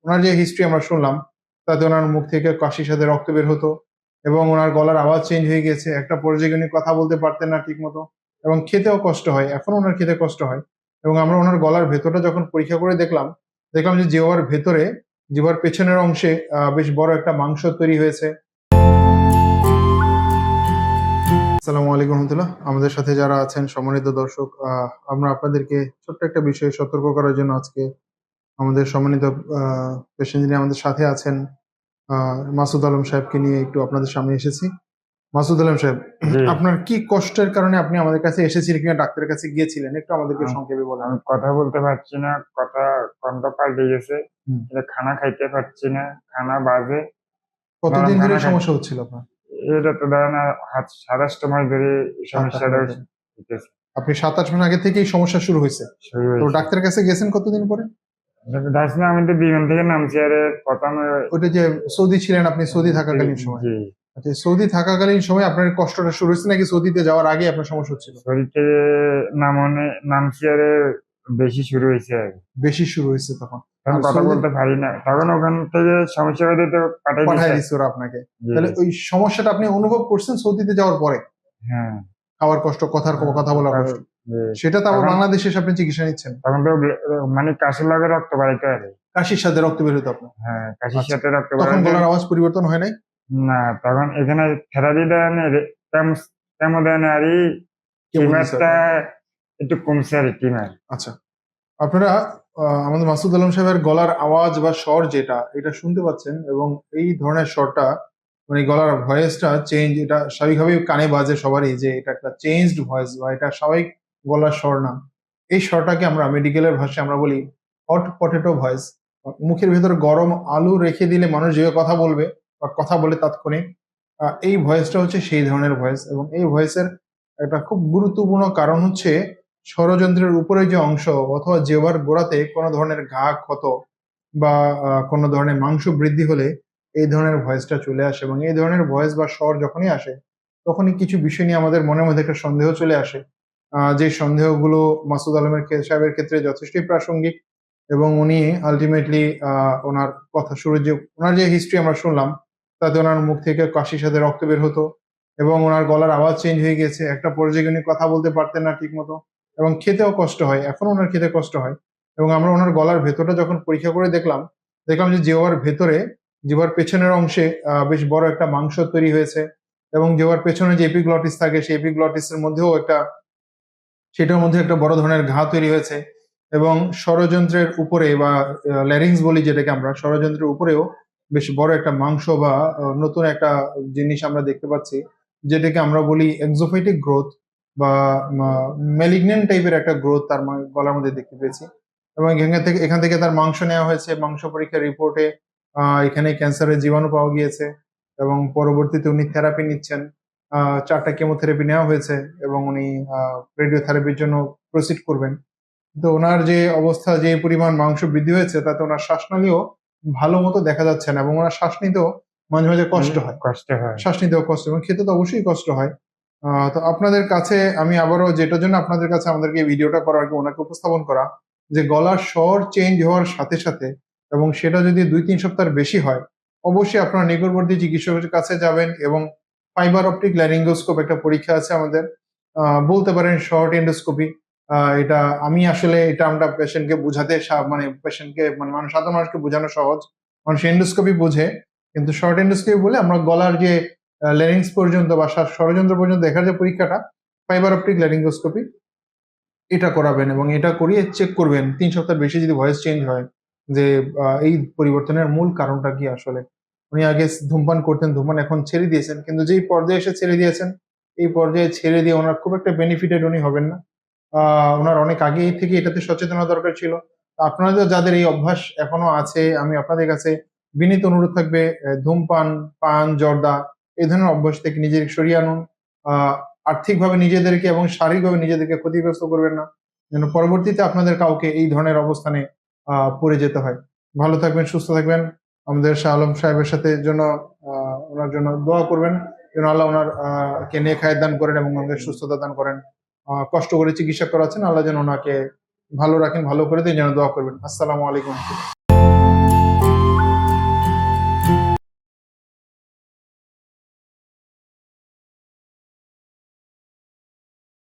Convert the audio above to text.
ওনার যে হিস্ট্রি আমরা শুনলাম তাতে ওনার মুখ থেকে কাশির সাথে রক্ত বের হতো এবং ওনার গলার আওয়াজ চেঞ্জ হয়ে গেছে। একটা পর্যায়ে উনি কথা বলতে পারতেন না ঠিক মতো এবং খেতেও কষ্ট হয়, এখন ওনার খেতে কষ্ট হয়। এবং আমরা ওনার গলার ভেতরটা যখন পরীক্ষা করে দেখলাম যে জিহ্বার ভেতরে, জিহ্বার পেছনের অংশে বেশ বড় একটা মাংস তৈরি হয়েছে। আসসালামু আলাইকুম রহমতুল্লাহ। আমাদের সাথে যারা আছেন সম্মানিত দর্শক, আমরা আপনাদেরকে ছোট্ট একটা বিষয়ে সতর্ক করার জন্য আজকে আমাদের সম্মানিত পেশেন্ট যিনি আমাদের সাথে আছেন মাসুদ আলম সাহেবকে নিয়ে একটু আপনাদের সামনে এসেছি। মাসুদ আলম সাহেব, জি, আপনার কি কষ্টের কারণে আপনি আমাদের কাছে এসেছিলেন কিনা ডাক্তারের কাছে গিয়েছিলেন, একটু আমাদেরকে সংক্ষেপে বলেন। আমি কথা বলতে পারছি না, কণ্ঠ পাল্টে গেছে। হুম। খানা খাইতে পারছি না, খানা বাজে, নরম কতদিন ধরে খানা এই খাই। সমস্যা হচ্ছিল আপনার? এটা তো ধরেন 27 মাস ধরে এই 7-8 সমস্যাটা মাস ধরে। হইতেছে, আপনি 7-8 মাস আগে থেকেই সমস্যা শুরু হয়েছে। শুরু তো হয়েছে। ডাক্তারের কাছে গেছেন কতদিন পরে? যাচ্ছি না, আমি তো বিমান থেকে নামছি, আরে প্রথমে ওইটা যে সৌদি ছিলেন আপনি, সৌদি থাকাকালীন সময়? জি, আচ্ছা, সৌদি থাকাকালীন সময় আপনার কষ্টটা শুরু হয়েছে নাকি সৌদিতে যাওয়ার আগে আপনার সমস্যা হচ্ছিল? শরীর থেকে নামছি, আরে বেশি শুরু হয়েছে আর কি। বেশি শুরু হয়েছে তখন? তখন কথা সৌদি বলতে পারি না, তখন ওখান থেকে সমস্যা হয়ে তো পাঠাই পাঠায় দিচ্ছে। দিচ্ছে ওরা আপনাকে? জি, তাহলে ওই সমস্যাটা আপনি অনুভব করছেন সৌদিতে যাওয়ার পরে? হ্যাঁ, খাওয়ার কষ্ট, কথা বলার কষ্ট, জি। সেটা তো আবার তখন বাংলাদেশে এসে আপনি চিকিৎসা নিচ্ছেন। তখন তো মানে কাশির লাগে রক্ত বাড়াইতে হবে। কাশির সাথে রক্ত বের হতো আপনার? হ্যাঁ, কাশির আচ্ছা, সাথে রক্ত তখন বাড়াইতে। গলার আওয়াজ পরিবর্তন হয় নাই? না, তখন এখানে থেরাপি দেয় না, কেমো দেয় না, আর এই কেমন দিছে টিমারটা আপনার? একটু কমছে আর টিমার। আচ্ছা, আপনারা আমাদের মাসুদ আলম সাহেবের গলার আওয়াজ বা স্বর যেটা, এটা শুনতে পাচ্ছেন এবং এই ধরনের স্বরটা মানে গলার ভয়েসটা চেঞ্জ, এটা স্বাভাবিকভাবেই কানে বাজে সবারই যে এটা একটা চেঞ্জড ভয়েস বা এটা স্বাভাবিক গলার স্বর না। এই স্বরটাকে আমরা মেডিকেলের ভাষায় আমরা বলি হট পটেটো ভয়েস। মুখের ভেতরে গরম আলু রেখে দিলে মানুষ যেভাবে কথা বলবে বা কথা বলে তাৎক্ষণিক, এই ভয়েসটা হচ্ছে সেই ধরনের ভয়েস। এবং এই ভয়েসের একটা খুব গুরুত্বপূর্ণ কারণ হচ্ছে ষড়যন্ত্রের উপরে যে অংশ অথবা জিহ্বার গোড়াতে কোনো ধরনের ঘা, ক্ষত বা কোনো ধরনের মাংস বৃদ্ধি হলে এই ধরনের ভয়েসটা চলে আসে। এবং এই ধরনের ভয়েস বা স্বর যখনই আসে তখনই কিছু বিষয় নিয়ে আমাদের মনের মধ্যে একটা সন্দেহ চলে আসে, যে সন্দেহগুলো মাসুদ আলমের সাহেবের ক্ষেত্রে যথেষ্টই প্রাসঙ্গিক। এবং উনি আলটিমেটলি ওনার কথা শুরু যে ওনার যে হিস্ট্রি আমরা শুনলাম তাতে ওনার মুখ থেকে কাশির সাথে রক্ত বের হতো এবং ওনার গলার আওয়াজ চেঞ্জ হয়ে গেছে। একটা পর্যায়ে উনি কথা বলতে পারতেন না ঠিক মতো এবং খেতেও কষ্ট হয়, এখন ওনার খেতে কষ্ট হয়। এবং আমরা ওনার গলার ভেতরটা যখন পরীক্ষা করে দেখলাম যে জিহ্বার ভেতরে, জিহ্বার পেছনের অংশে বেশ বড় একটা মাংস তৈরি হয়েছে এবং জিহ্বার পেছনে যে এপিগ্লটিস থাকে সেই এপিগ্লটিসের মধ্যেও সেটার মধ্যে একটা বড় ধরনের ঘা তৈরি হয়েছে। এবং ষড়যন্ত্রের উপরে বা ল্যারিংস বলি যেটাকে আমরা, ষড়যন্ত্রের উপরেও বেশ বড় একটা মাংস বা নতুন একটা জিনিস আমরা দেখতে পাচ্ছি, যেটাকে আমরা বলি এক্সোফাইটিক গ্রোথ বা ম্যালিগনেন্ট টাইপের একটা গ্রোথ তার গলার মধ্যে দেখতে পেয়েছি। এবং এখান থেকে তার মাংস নেওয়া হয়েছে, মাংস পরীক্ষার রিপোর্টে এখানে ক্যান্সারের জীবাণু পাওয়া গিয়েছে এবং পরবর্তীতে উনি থেরাপি নিচ্ছেন। 4টা কেমোথেরাপি নেওয়া হয়েছে এবং উনি রেডিওথেরাপির জন্য প্রসিড করবেন। তো ওনার যে অবস্থা, যে পরিমাণ মাংস বৃদ্ধি হয়েছে তাতে ওনার শ্বাসনালীও ভালো মতো দেখা যাচ্ছে না এবং ওনার শ্বাস নিতেও মাঝে মাঝে কষ্ট হয়, কষ্ট হয়। শ্বাস নিতেও কষ্ট এবং খেতে তো অবশ্যই কষ্ট হয়। তো আপনাদের কাছে আমি আবারও, যেটার জন্য আপনাদের কাছে আমাদেরকে এই ভিডিওটা করা আর কি, ওনাকে উপস্থাপন করা, যে গলার স্বর চেঞ্জ হওয়ার সাথে সাথে এবং সেটা যদি 2-3 সপ্তাহের বেশি হয় অবশ্যই আপনারা নিকটবর্তী চিকিৎসকের কাছে যাবেন। এবং ফাইবার অপটিক ল্যারিঙ্গোস্কোপ একটা পরীক্ষা আছে আমাদের, বলতে পারেন শর্ট এন্ডোস্কোপি। এটা আমি আসলে এটা আমরা পেশেন্টকে বুঝাতে মানে পেশেন্টকে মানে মানুষ, সাধারণ মানুষকে বোঝানো সহজ, মানুষ এন্ডোস্কোপি বোঝে, কিন্তু শর্ট এন্ডোস্কোপি বলে আমরা গলার যে ল্যারিংস পর্যন্ত বা ষড়যন্ত্র পর্যন্ত দেখার যে পরীক্ষাটা, ফাইবার অপটিক ল্যারিঙ্গোস্কোপি, এটা করাবেন এবং এটা করিয়ে চেক করবেন 3 সপ্তাহ বেশি যদি ভয়েস চেঞ্জ হয় যে এই পরিবর্তনের মূল কারণটা কি আসলে। উনি আগে ধূমপান করতেন, ধূমপান এখন ছেড়ে দিয়েছেন, কিন্তু যেই পর্যায়ে এসে ছেড়ে দিয়েছেন এই পর্যায়ে ছেড়ে দিয়ে ওনার খুব একটা বেনিফিটেড উনি হবেন না। ওনার অনেক আগেই থেকে এটাতে সচেতনতা দরকার ছিল। আপনাদের যাদের এই অভ্যাস এখনো আছে, আমি আপনাদের কাছে বিনীত অনুরোধ থাকবে, ধূমপান, পান, জর্দা এই ধরনের অভ্যাস থেকে নিজেকে সরিয়ে আনুন। আহ আর্থিকভাবে নিজেদেরকে এবং শারীরিকভাবে নিজেদেরকে ক্ষতিগ্রস্ত করবেন না, যেন পরবর্তীতে আপনাদের কাউকে এই ধরনের অবস্থানে পড়ে যেতে হয়। ভালো থাকবেন, সুস্থ থাকবেন। আমাদের শাহ আলম সাহেবের সাথে জন্য ওনার জন্য দোয়া করবেন যেন আল্লাহ ওনার কে নেক হায়াত দান করেন এবং ওনাদের সুস্থতা দান করেন। কষ্ট করে চিকিৎসা করাচ্ছেন, আল্লাহ যেন ওনাকে ভালো রাখেন, ভালো করে দিন, যেন দোয়া করবেন। আসসালামু আলাইকুম।